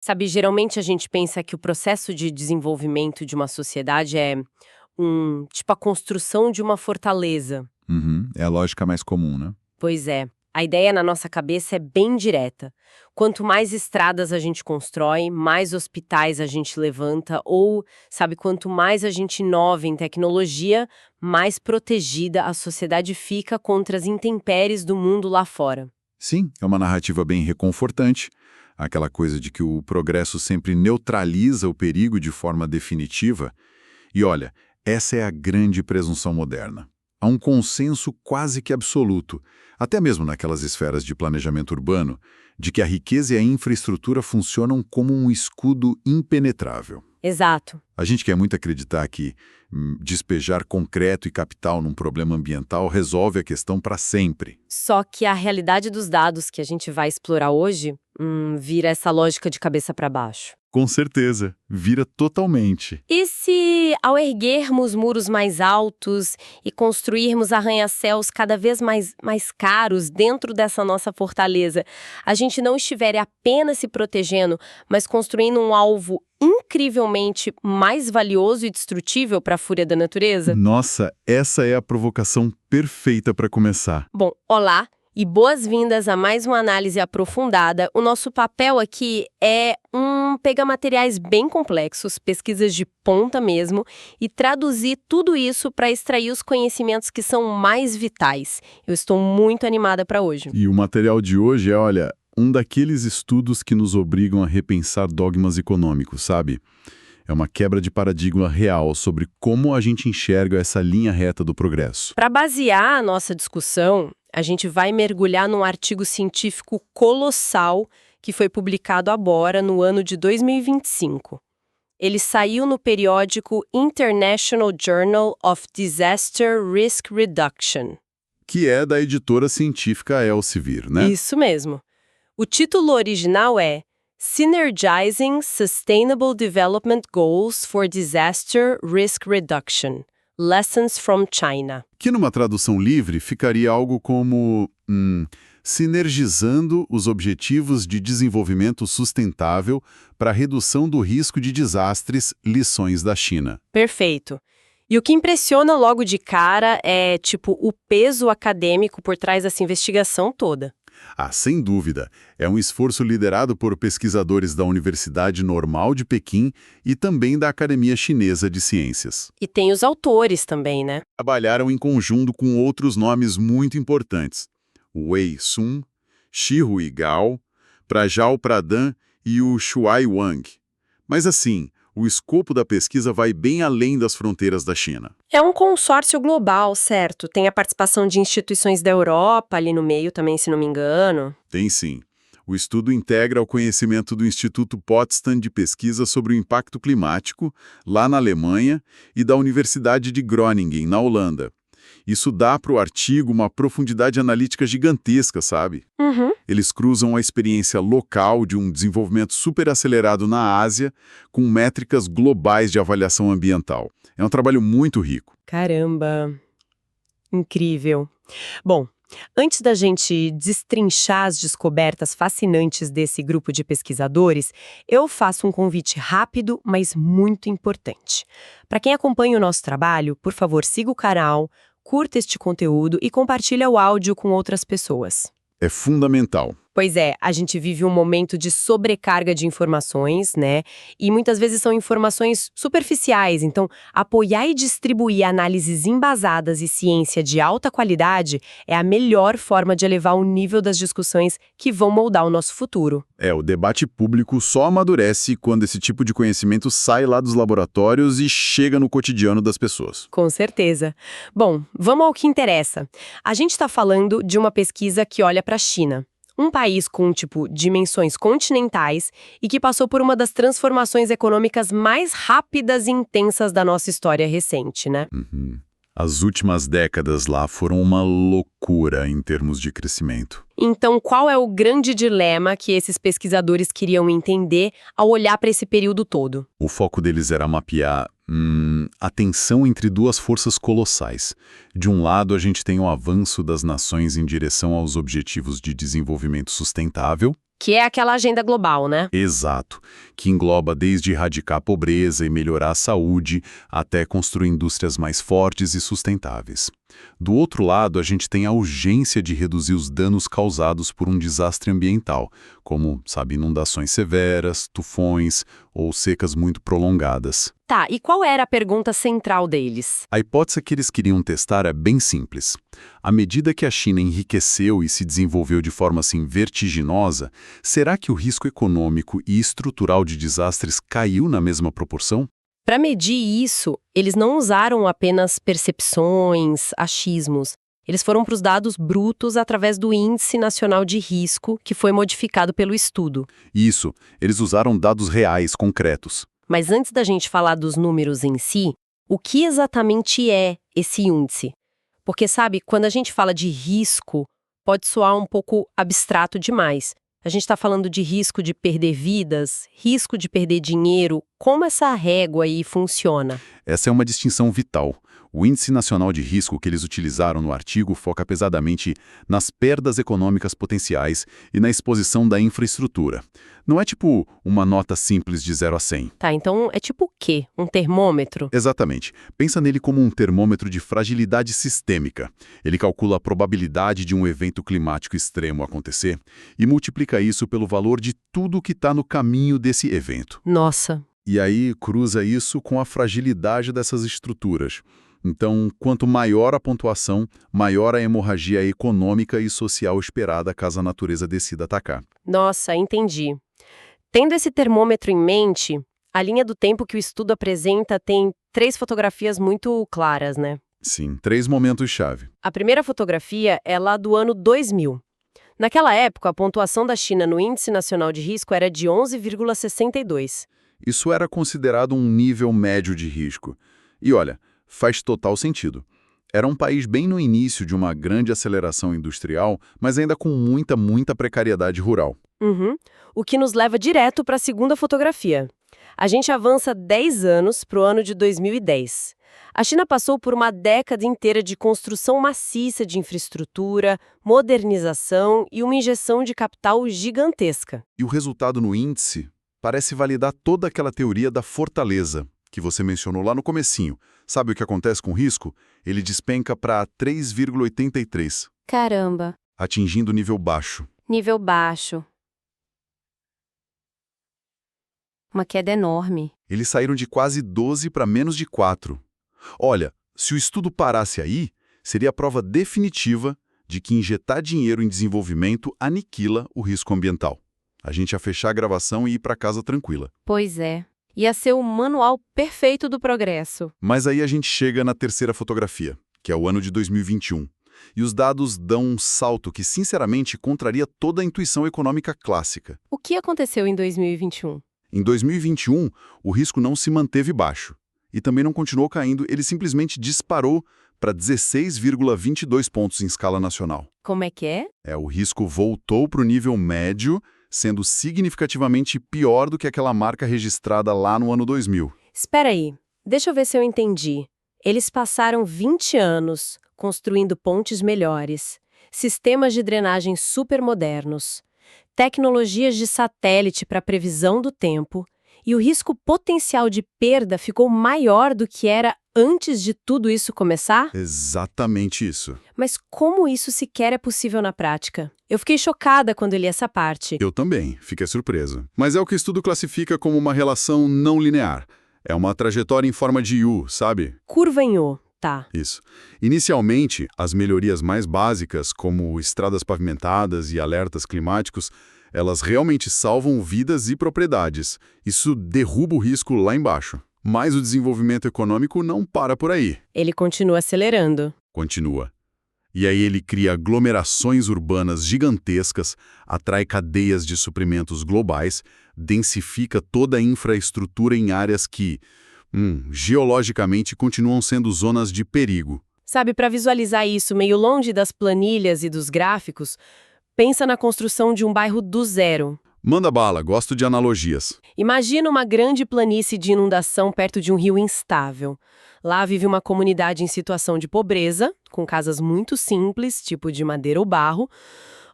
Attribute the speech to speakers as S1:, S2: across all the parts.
S1: Sabe, geralmente a gente pensa que o processo de desenvolvimento de uma sociedade é tipo a construção de uma fortaleza.
S2: Uhum, é a lógica mais comum, né?
S1: Pois é, a ideia na nossa cabeça é bem direta. Quanto mais estradas a gente constrói, mais hospitais a gente levanta, ou, sabe, quanto mais a gente inova em tecnologia, mais protegida a sociedade fica contra as intempéries do mundo lá fora.
S2: Sim, é uma narrativa bem reconfortante. Aquela coisa de que o progresso sempre neutraliza o perigo de forma definitiva. E olha, essa é a grande presunção moderna. Há um consenso quase que absoluto, até mesmo naquelas esferas de planejamento urbano, de que a riqueza e a infraestrutura funcionam como um escudo impenetrável.
S1: Exato.
S2: A gente quer muito acreditar que despejar concreto e capital num problema ambiental resolve a questão para sempre.
S1: Só que a realidade dos dados que a gente vai explorar hoje, vira essa lógica de cabeça para baixo.
S2: Com certeza, vira totalmente.
S1: E se, ao erguermos muros mais altos e construirmos arranha-céus cada vez mais caros dentro dessa nossa fortaleza, a gente não estiver apenas se protegendo, mas construindo um alvo incrivelmente mais valioso e destrutível para a fúria da natureza?
S2: Nossa, essa é a provocação perfeita para começar.
S1: Bom, olá e boas-vindas a mais uma análise aprofundada. O nosso papel aqui é pegar materiais bem complexos, pesquisas de ponta mesmo, e traduzir tudo isso para extrair os conhecimentos que são mais vitais. Eu estou muito animada para hoje.
S2: E o material de hoje é, olha, um daqueles estudos que nos obrigam a repensar dogmas econômicos, sabe? É uma quebra de paradigma real sobre como a gente enxerga essa linha reta do progresso.
S1: Para basear a nossa discussão, a gente vai mergulhar num artigo científico colossal que foi publicado agora no ano de 2025. Ele saiu no periódico International Journal of Disaster Risk Reduction.
S2: Que é da editora científica Elsevier, né?
S1: Isso mesmo. O título original é Synergizing Sustainable Development Goals for Disaster Risk Reduction. Lessons from China.
S2: Que numa tradução livre ficaria algo como sinergizando os objetivos de desenvolvimento sustentável para a redução do risco de desastres, lições da China.
S1: Perfeito. E o que impressiona logo de cara é, o peso acadêmico por trás dessa investigação toda.
S2: Ah, sem dúvida. É um esforço liderado por pesquisadores da Universidade Normal de Pequim e também da Academia Chinesa de Ciências.
S1: E tem os autores também, né?
S2: Trabalharam em conjunto com outros nomes muito importantes. Wei Sun, Shihui Gao, Prajal Pradhan e o Shuai Wang. Mas assim, o escopo da pesquisa vai bem além das fronteiras da China.
S1: É um consórcio global, certo? Tem a participação de instituições da Europa ali no meio também, se não me engano.
S2: Tem sim. O estudo integra o conhecimento do Instituto Potsdam de Pesquisa sobre o Impacto Climático, lá na Alemanha, e da Universidade de Groningen, na Holanda. Isso dá para o artigo uma profundidade analítica gigantesca, sabe?
S1: Uhum.
S2: Eles cruzam a experiência local de um desenvolvimento superacelerado na Ásia com métricas globais de avaliação ambiental. É um trabalho muito rico.
S1: Caramba! Incrível. Bom, antes da gente destrinchar as descobertas fascinantes desse grupo de pesquisadores, eu faço um convite rápido, mas muito importante. Para quem acompanha o nosso trabalho, por favor, siga o canal, curta este conteúdo e compartilhe o áudio com outras pessoas.
S2: É fundamental.
S1: Pois é, a gente vive um momento de sobrecarga de informações, né? E muitas vezes são informações superficiais, então apoiar e distribuir análises embasadas e ciência de alta qualidade é a melhor forma de elevar o nível das discussões que vão moldar o nosso futuro.
S2: O debate público só amadurece quando esse tipo de conhecimento sai lá dos laboratórios e chega no cotidiano das pessoas.
S1: Com certeza. Bom, vamos ao que interessa. A gente está falando de uma pesquisa que olha para a China. Um país com, dimensões continentais e que passou por uma das transformações econômicas mais rápidas e intensas da nossa história recente, né?
S2: Uhum. As últimas décadas lá foram uma loucura em termos de crescimento.
S1: Então, qual é o grande dilema que esses pesquisadores queriam entender ao olhar para esse período todo?
S2: O foco deles era mapear a tensão entre duas forças colossais. De um lado, a gente tem o avanço das nações em direção aos objetivos de desenvolvimento sustentável.
S1: Que é aquela agenda global, né?
S2: Exato, que engloba desde erradicar a pobreza e melhorar a saúde, até construir indústrias mais fortes e sustentáveis. Do outro lado, a gente tem a urgência de reduzir os danos causados por um desastre ambiental, como, sabe, inundações severas, tufões ou secas muito prolongadas.
S1: Tá, e qual era a pergunta central deles?
S2: A hipótese que eles queriam testar é bem simples. À medida que a China enriqueceu e se desenvolveu de forma assim vertiginosa, será que o risco econômico e estrutural de desastres caiu na mesma proporção?
S1: Para medir isso, eles não usaram apenas percepções, achismos. Eles foram para os dados brutos através do Índice Nacional de Risco, que foi modificado pelo estudo.
S2: Isso, eles usaram dados reais, concretos.
S1: Mas antes da gente falar dos números em si, o que exatamente é esse índice? Porque, sabe, quando a gente fala de risco, pode soar um pouco abstrato demais. A gente está falando de risco de perder vidas, risco de perder dinheiro. Como essa régua aí funciona?
S2: Essa é uma distinção vital. O Índice Nacional de Risco que eles utilizaram no artigo foca pesadamente nas perdas econômicas potenciais e na exposição da infraestrutura. Não é tipo uma nota simples de 0 a 100.
S1: Tá, então é tipo o quê? Um termômetro?
S2: Exatamente. Pensa nele como um termômetro de fragilidade sistêmica. Ele calcula a probabilidade de um evento climático extremo acontecer e multiplica isso pelo valor de tudo que está no caminho desse evento.
S1: Nossa.
S2: E aí cruza isso com a fragilidade dessas estruturas. Então, quanto maior a pontuação, maior a hemorragia econômica e social esperada caso a natureza decida atacar.
S1: Nossa, entendi. Tendo esse termômetro em mente, a linha do tempo que o estudo apresenta tem 3 fotografias muito claras, né?
S2: Sim, 3 momentos-chave.
S1: A primeira fotografia é lá do ano 2000. Naquela época, a pontuação da China no Índice Nacional de Risco era de 11,62.
S2: Isso era considerado um nível médio de risco. E olha, faz total sentido. Era um país bem no início de uma grande aceleração industrial, mas ainda com muita precariedade rural.
S1: Uhum. O que nos leva direto para a segunda fotografia. A gente avança 10 anos para o ano de 2010. A China passou por uma década inteira de construção maciça de infraestrutura, modernização e uma injeção de capital gigantesca.
S2: E o resultado no índice parece validar toda aquela teoria da fortaleza que você mencionou lá no comecinho. Sabe o que acontece com o risco? Ele despenca para 3,83,
S1: Caramba,
S2: atingindo nível baixo.
S1: nível baixo. Uma queda enorme.
S2: Eles saíram de quase 12 para menos de 4. Olha, se o estudo parasse aí, seria a prova definitiva de que injetar dinheiro em desenvolvimento aniquila o risco ambiental. A gente ia fechar a gravação e ir para casa tranquila.
S1: Pois é. Ia ser o manual perfeito do progresso.
S2: Mas aí a gente chega na terceira fotografia, que é o ano de 2021. E os dados dão um salto que, sinceramente, contraria toda a intuição econômica clássica.
S1: O que aconteceu em 2021?
S2: Em 2021, o risco não se manteve baixo. E também não continuou caindo, ele simplesmente disparou para 16,22 pontos em escala nacional.
S1: Como é que é?
S2: O risco voltou para o nível médio, sendo significativamente pior do que aquela marca registrada lá no ano 2000.
S1: Espera aí, deixa eu ver se eu entendi. Eles passaram 20 anos construindo pontes melhores, sistemas de drenagem supermodernos, tecnologias de satélite para previsão do tempo, e o risco potencial de perda ficou maior do que era antes de tudo isso começar?
S2: Exatamente isso.
S1: Mas como isso sequer é possível na prática? Eu fiquei chocada quando li essa parte.
S2: Eu também, fiquei surpreso. Mas é o que o estudo classifica como uma relação não linear. É uma trajetória em forma de U, sabe?
S1: Curva em U, tá.
S2: Isso. Inicialmente, as melhorias mais básicas, como estradas pavimentadas e alertas climáticos, elas realmente salvam vidas e propriedades. Isso derruba o risco lá embaixo. Mas o desenvolvimento econômico não para por aí.
S1: Ele continua acelerando.
S2: Continua. E aí ele cria aglomerações urbanas gigantescas, atrai cadeias de suprimentos globais, densifica toda a infraestrutura em áreas que, geologicamente, continuam sendo zonas de perigo.
S1: Sabe, para visualizar isso meio longe das planilhas e dos gráficos, pensa na construção de um bairro do zero.
S2: Manda bala, gosto de analogias.
S1: Imagina uma grande planície de inundação perto de um rio instável. Lá vive uma comunidade em situação de pobreza, com casas muito simples, tipo de madeira ou barro.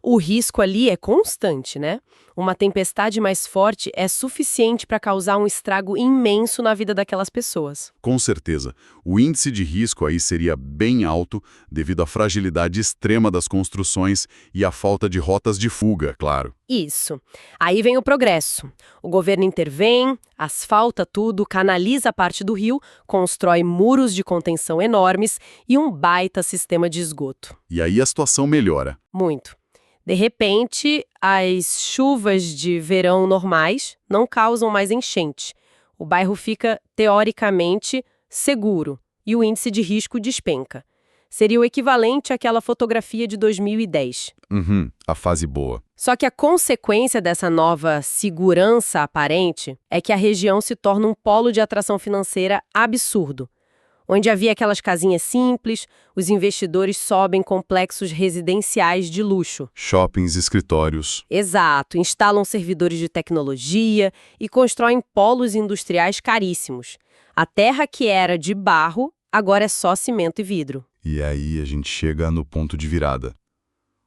S1: O risco ali é constante, né? Uma tempestade mais forte é suficiente para causar um estrago imenso na vida daquelas pessoas.
S2: Com certeza. O índice de risco aí seria bem alto devido à fragilidade extrema das construções e à falta de rotas de fuga, claro.
S1: Isso. Aí vem o progresso. O governo intervém, asfalta tudo, canaliza parte do rio, constrói muros de contenção enormes e um baita sistema de esgoto.
S2: E aí a situação melhora.
S1: Muito. De repente, as chuvas de verão normais não causam mais enchente. O bairro fica, teoricamente, seguro e o índice de risco despenca. Seria o equivalente àquela fotografia de 2010.
S2: A fase boa.
S1: Só que a consequência dessa nova segurança aparente é que a região se torna um polo de atração financeira absurdo. Onde havia aquelas casinhas simples, os investidores sobem complexos residenciais de luxo.
S2: Shoppings, escritórios.
S1: Exato, instalam servidores de tecnologia e constroem polos industriais caríssimos. A terra que era de barro, agora é só cimento e vidro.
S2: E aí a gente chega no ponto de virada.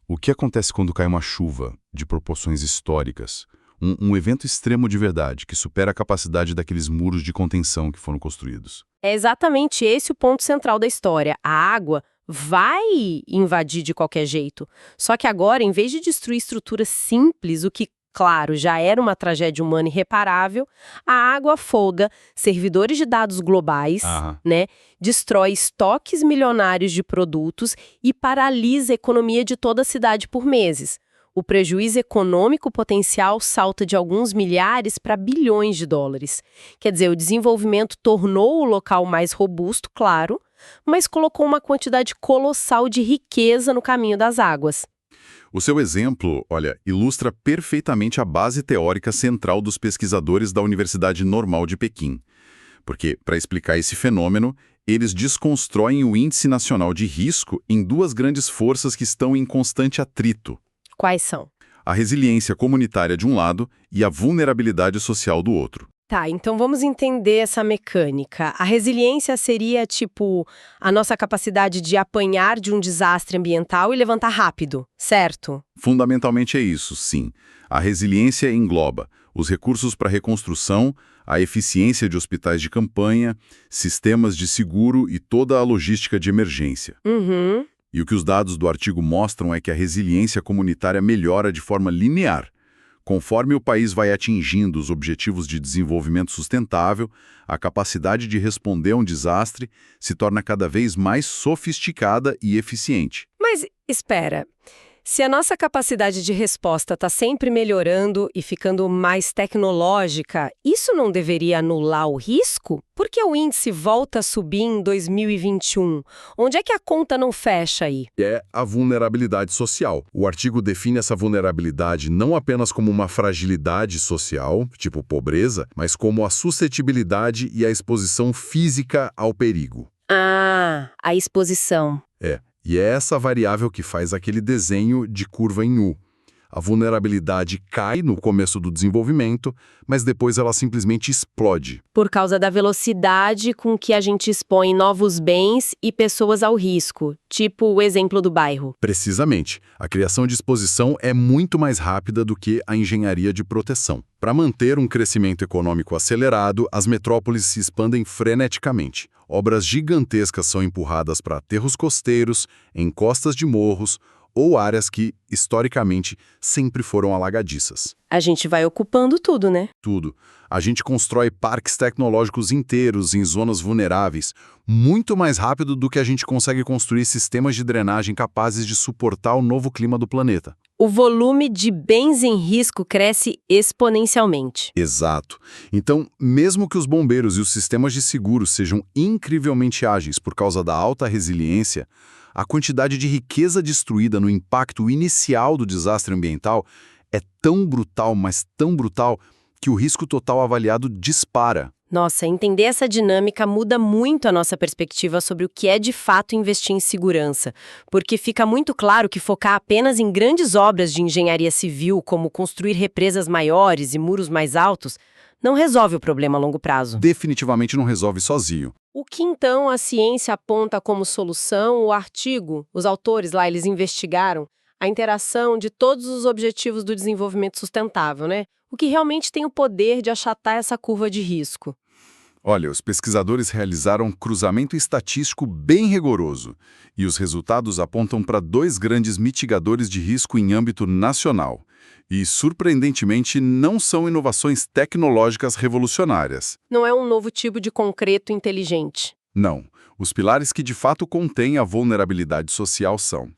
S2: O que acontece quando cai uma chuva de proporções históricas? Um evento extremo de verdade, que supera a capacidade daqueles muros de contenção que foram construídos.
S1: É exatamente esse o ponto central da história. A água vai invadir de qualquer jeito. Só que agora, em vez de destruir estruturas simples, o que, claro, já era uma tragédia humana irreparável, a água folga servidores de dados globais, né? Destrói estoques milionários de produtos e paralisa a economia de toda a cidade por meses. O prejuízo econômico potencial salta de alguns milhares para bilhões de dólares. Quer dizer, o desenvolvimento tornou o local mais robusto, claro, mas colocou uma quantidade colossal de riqueza no caminho das águas.
S2: O seu exemplo, olha, ilustra perfeitamente a base teórica central dos pesquisadores da Universidade Normal de Pequim. Porque, para explicar esse fenômeno, eles desconstroem o Índice Nacional de Risco em duas grandes forças que estão em constante atrito.
S1: Quais são?
S2: A resiliência comunitária de um lado e a vulnerabilidade social do outro.
S1: Tá, então vamos entender essa mecânica. A resiliência seria, tipo, a nossa capacidade de apanhar de um desastre ambiental e levantar rápido, certo?
S2: Fundamentalmente é isso, sim. A resiliência engloba os recursos para reconstrução, a eficiência de hospitais de campanha, sistemas de seguro e toda a logística de emergência. E o que os dados do artigo mostram é que a resiliência comunitária melhora de forma linear. Conforme o país vai atingindo os objetivos de desenvolvimento sustentável, a capacidade de responder a um desastre se torna cada vez mais sofisticada e eficiente.
S1: Mas espera, se a nossa capacidade de resposta está sempre melhorando e ficando mais tecnológica, isso não deveria anular o risco? Por que o índice volta a subir em 2021? Onde é que a conta não fecha aí?
S2: É a vulnerabilidade social. O artigo define essa vulnerabilidade não apenas como uma fragilidade social, tipo pobreza, mas como a suscetibilidade e a exposição física ao perigo.
S1: Ah, a exposição.
S2: E é essa variável que faz aquele desenho de curva em U. A vulnerabilidade cai no começo do desenvolvimento, mas depois ela simplesmente explode.
S1: Por causa da velocidade com que a gente expõe novos bens e pessoas ao risco, tipo o exemplo do bairro.
S2: Precisamente. A criação de exposição é muito mais rápida do que a engenharia de proteção. Para manter um crescimento econômico acelerado, as metrópoles se expandem freneticamente. Obras gigantescas são empurradas para aterros costeiros, em costas de morros, ou áreas que, historicamente, sempre foram alagadiças.
S1: A gente vai ocupando tudo, né?
S2: Tudo. A gente constrói parques tecnológicos inteiros em zonas vulneráveis, muito mais rápido do que a gente consegue construir sistemas de drenagem capazes de suportar o novo clima do planeta.
S1: O volume de bens em risco cresce exponencialmente.
S2: Exato. Então, mesmo que os bombeiros e os sistemas de seguro sejam incrivelmente ágeis por causa da alta resiliência, a quantidade de riqueza destruída no impacto inicial do desastre ambiental é tão brutal, mas tão brutal, que o risco total avaliado dispara.
S1: Nossa, entender essa dinâmica muda muito a nossa perspectiva sobre o que é de fato investir em segurança, porque fica muito claro que focar apenas em grandes obras de engenharia civil, como construir represas maiores e muros mais altos, não resolve o problema a longo prazo.
S2: Definitivamente não resolve sozinho.
S1: O que então a ciência aponta como solução? O artigo, os autores lá, eles investigaram a interação de todos os objetivos do desenvolvimento sustentável, né? O que realmente tem o poder de achatar essa curva de risco.
S2: Olha, os pesquisadores realizaram um cruzamento estatístico bem rigoroso e os resultados apontam para 2 grandes mitigadores de risco em âmbito nacional. E, surpreendentemente, não são inovações tecnológicas revolucionárias.
S1: Não é um novo tipo de concreto inteligente.
S2: Não. Os pilares que de fato contêm a vulnerabilidade social são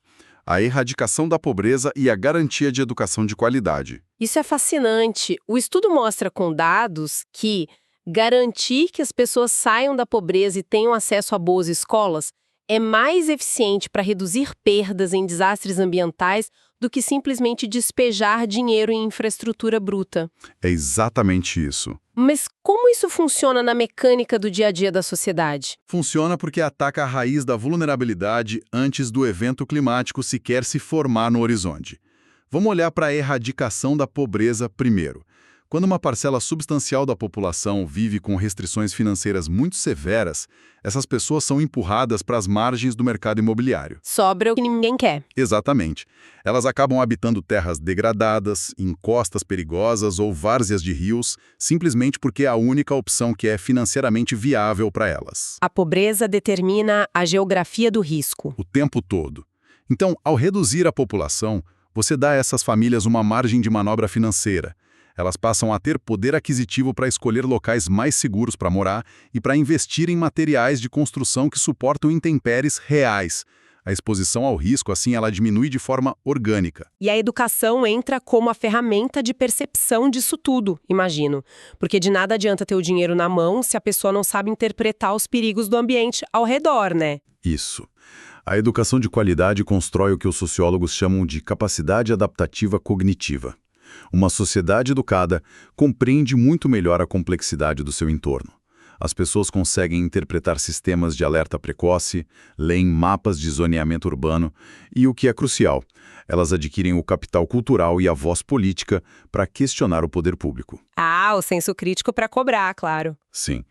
S2: a erradicação da pobreza e a garantia de educação de qualidade.
S1: Isso é fascinante. O estudo mostra com dados que garantir que as pessoas saiam da pobreza e tenham acesso a boas escolas é mais eficiente para reduzir perdas em desastres ambientais do que simplesmente despejar dinheiro em infraestrutura bruta.
S2: É exatamente isso.
S1: Mas como isso funciona na mecânica do dia a dia da sociedade?
S2: Funciona porque ataca a raiz da vulnerabilidade antes do evento climático sequer se formar no horizonte. Vamos olhar para a erradicação da pobreza primeiro. Quando uma parcela substancial da população vive com restrições financeiras muito severas, essas pessoas são empurradas para as margens do mercado imobiliário.
S1: Sobra o que ninguém quer.
S2: Exatamente. Elas acabam habitando terras degradadas, em costas perigosas ou várzeas de rios, simplesmente porque é a única opção que é financeiramente viável para elas.
S1: A pobreza determina a geografia do risco.
S2: O tempo todo. Então, ao reduzir a população, você dá a essas famílias uma margem de manobra financeira. Elas passam a ter poder aquisitivo para escolher locais mais seguros para morar e para investir em materiais de construção que suportam intempéries reais. A exposição ao risco, assim, ela diminui de forma orgânica.
S1: E a educação entra como a ferramenta de percepção disso tudo, imagino. Porque de nada adianta ter o dinheiro na mão se a pessoa não sabe interpretar os perigos do ambiente ao redor, né?
S2: Isso. A educação de qualidade constrói o que os sociólogos chamam de capacidade adaptativa cognitiva. Uma sociedade educada compreende muito melhor a complexidade do seu entorno. As pessoas conseguem interpretar sistemas de alerta precoce, leem mapas de zoneamento urbano e, o que é crucial, elas adquirem o capital cultural e a voz política para questionar o poder público.
S1: Ah, o senso crítico para cobrar, claro.
S2: Sim.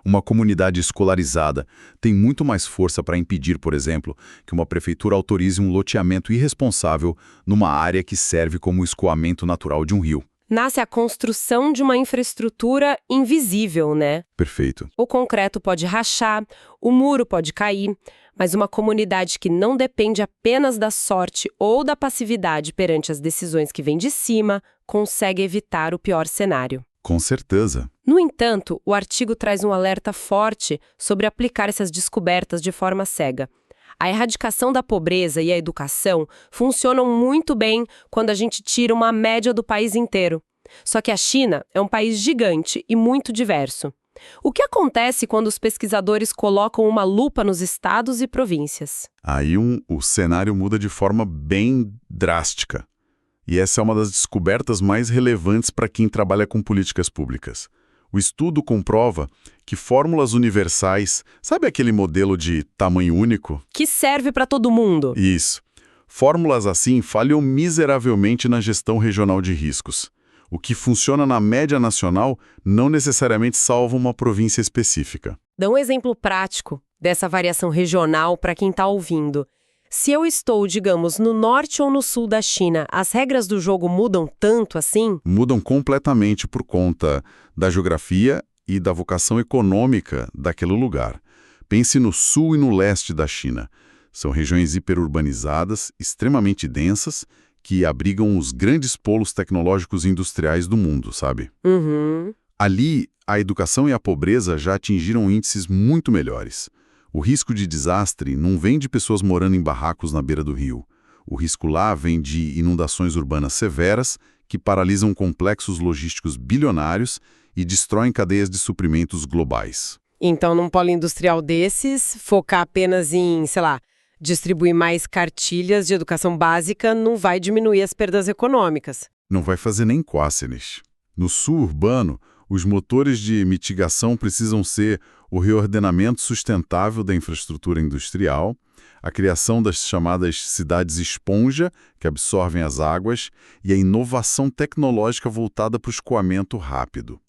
S2: Uma comunidade escolarizada tem muito mais força para impedir, por exemplo, que uma prefeitura autorize um loteamento irresponsável numa área que serve como escoamento natural de um rio.
S1: Nasce a construção de uma infraestrutura invisível, né?
S2: Perfeito.
S1: O concreto pode rachar, o muro pode cair, mas uma comunidade que não depende apenas da sorte ou da passividade perante as decisões que vêm de cima consegue evitar o pior cenário.
S2: Com certeza.
S1: No entanto, o artigo traz um alerta forte sobre aplicar essas descobertas de forma cega. A erradicação da pobreza e a educação funcionam muito bem quando a gente tira uma média do país inteiro. Só que a China é um país gigante e muito diverso. O que acontece quando os pesquisadores colocam uma lupa nos estados e províncias?
S2: Aí o cenário muda de forma bem drástica. E essa é uma das descobertas mais relevantes para quem trabalha com políticas públicas. O estudo comprova que fórmulas universais, sabe aquele modelo de tamanho único?
S1: Que serve para todo mundo.
S2: Isso. Fórmulas assim falham miseravelmente na gestão regional de riscos. O que funciona na média nacional não necessariamente salva uma província específica.
S1: Dá um exemplo prático dessa variação regional para quem está ouvindo. Se eu estou, digamos, no norte ou no sul da China, as regras do jogo mudam tanto assim?
S2: Mudam completamente por conta da geografia e da vocação econômica daquele lugar. Pense no sul e no leste da China. São regiões hiperurbanizadas, extremamente densas, que abrigam os grandes polos tecnológicos e industriais do mundo, sabe?
S1: Uhum.
S2: Ali, a educação e a pobreza já atingiram índices muito melhores. O risco de desastre não vem de pessoas morando em barracos na beira do rio. O risco lá vem de inundações urbanas severas que paralisam complexos logísticos bilionários e destroem cadeias de suprimentos globais.
S1: Então, num polo industrial desses, focar apenas em, sei lá, distribuir mais cartilhas de educação básica não vai diminuir as perdas econômicas.
S2: Não vai fazer nem quácenes. No sul urbano, os motores de mitigação precisam ser o reordenamento sustentável da infraestrutura industrial, a criação das chamadas cidades esponja, que absorvem as águas, e a inovação tecnológica voltada para o escoamento rápido.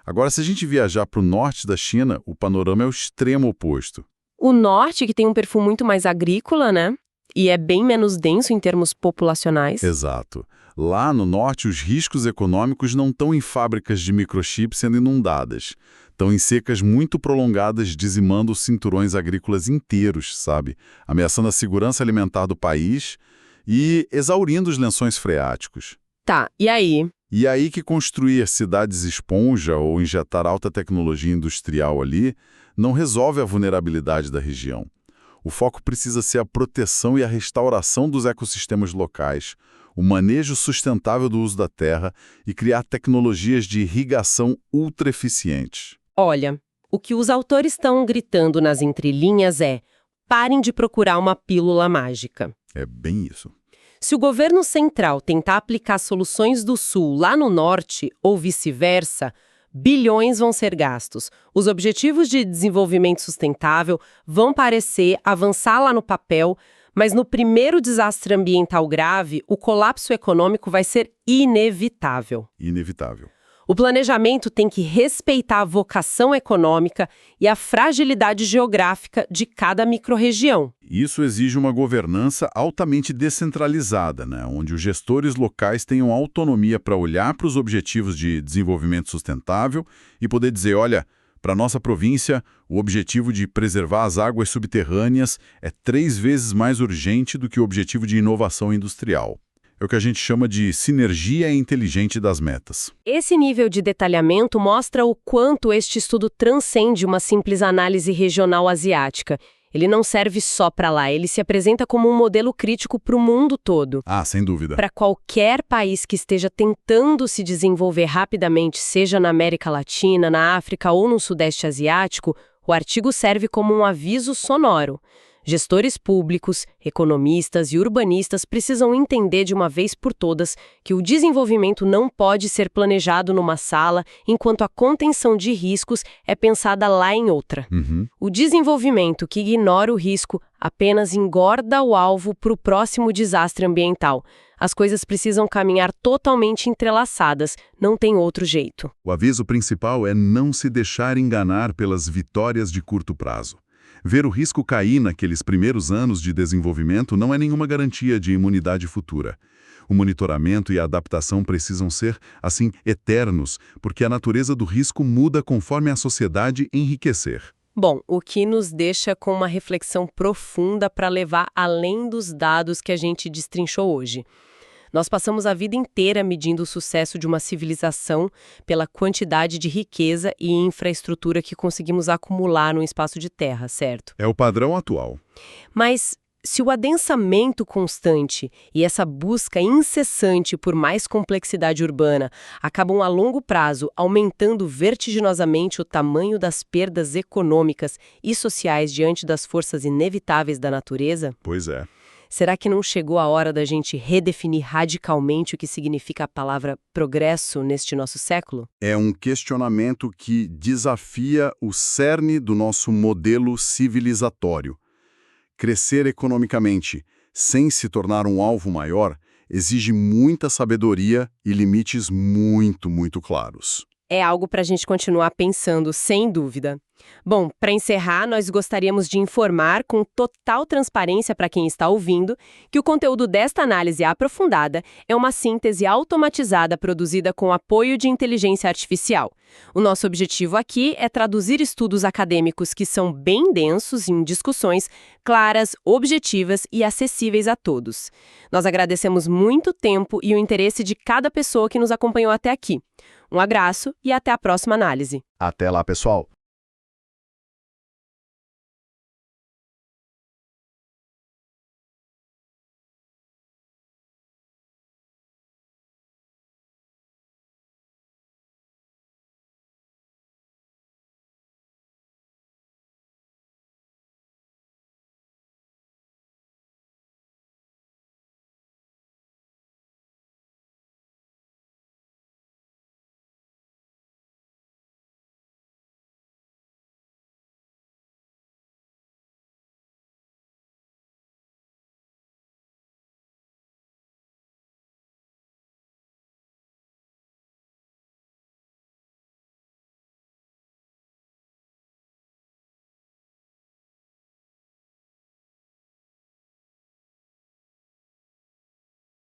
S2: Agora, se a gente viajar para o norte da China, o panorama é o extremo oposto.
S1: O norte, que tem um perfil muito mais agrícola, né? E é bem menos denso em termos populacionais?
S2: Exato. Lá no norte, os riscos econômicos não estão em fábricas de microchips sendo inundadas. Estão em secas muito prolongadas, dizimando os cinturões agrícolas inteiros, sabe? Ameaçando a segurança alimentar do país e exaurindo os lençóis freáticos.
S1: Tá, e aí?
S2: E aí que construir cidades esponja ou injetar alta tecnologia industrial ali não resolve a vulnerabilidade da região. O foco precisa ser a proteção e a restauração dos ecossistemas locais, o manejo sustentável do uso da terra e criar tecnologias de irrigação ultra eficientes.
S1: Olha, o que os autores estão gritando nas entrelinhas é: parem de procurar uma pílula mágica.
S2: É bem isso.
S1: Se o governo central tentar aplicar soluções do Sul lá no Norte, ou vice-versa, bilhões vão ser gastos. Os objetivos de desenvolvimento sustentável vão parecer avançar lá no papel, mas no primeiro desastre ambiental grave, o colapso econômico vai ser inevitável.
S2: Inevitável.
S1: O planejamento tem que respeitar a vocação econômica e a fragilidade geográfica de cada microrregião.
S2: Isso exige uma governança altamente descentralizada, né? Onde os gestores locais tenham autonomia para olhar para os objetivos de desenvolvimento sustentável e poder dizer, olha, para a nossa província, o objetivo de preservar as águas subterrâneas é 3 vezes mais urgente do que o objetivo de inovação industrial. É o que a gente chama de sinergia inteligente das metas.
S1: Esse nível de detalhamento mostra o quanto este estudo transcende uma simples análise regional asiática. Ele não serve só para lá, ele se apresenta como um modelo crítico para o mundo todo.
S2: Ah, sem dúvida.
S1: Para qualquer país que esteja tentando se desenvolver rapidamente, seja na América Latina, na África ou no Sudeste Asiático, o artigo serve como um aviso sonoro. Gestores públicos, economistas e urbanistas precisam entender de uma vez por todas que o desenvolvimento não pode ser planejado numa sala, enquanto a contenção de riscos é pensada lá em outra. O desenvolvimento que ignora o risco apenas engorda o alvo para o próximo desastre ambiental. As coisas precisam caminhar totalmente entrelaçadas, não tem outro jeito.
S2: O aviso principal é não se deixar enganar pelas vitórias de curto prazo. Ver o risco cair naqueles primeiros anos de desenvolvimento não é nenhuma garantia de imunidade futura. O monitoramento e a adaptação precisam ser, assim, eternos, porque a natureza do risco muda conforme a sociedade enriquecer.
S1: Bom, o que nos deixa com uma reflexão profunda para levar além dos dados que a gente destrinchou hoje. Nós passamos a vida inteira medindo o sucesso de uma civilização pela quantidade de riqueza e infraestrutura que conseguimos acumular num espaço de terra, certo?
S2: É o padrão atual.
S1: Mas se o adensamento constante e essa busca incessante por mais complexidade urbana acabam a longo prazo aumentando vertiginosamente o tamanho das perdas econômicas e sociais diante das forças inevitáveis da natureza,
S2: Pois é.
S1: será que não chegou a hora da gente redefinir radicalmente o que significa a palavra progresso neste nosso século?
S2: É um questionamento que desafia o cerne do nosso modelo civilizatório. Crescer economicamente, sem se tornar um alvo maior, exige muita sabedoria e limites muito, muito claros.
S1: É algo para a gente continuar pensando, sem dúvida. Bom, para encerrar, nós gostaríamos de informar com total transparência para quem está ouvindo que o conteúdo desta análise aprofundada é uma síntese automatizada produzida com apoio de inteligência artificial. O nosso objetivo aqui é traduzir estudos acadêmicos que são bem densos em discussões claras, objetivas e acessíveis a todos. Nós agradecemos muito o tempo e o interesse de cada pessoa que nos acompanhou até aqui. Um abraço e até a próxima análise.
S2: Até lá, pessoal!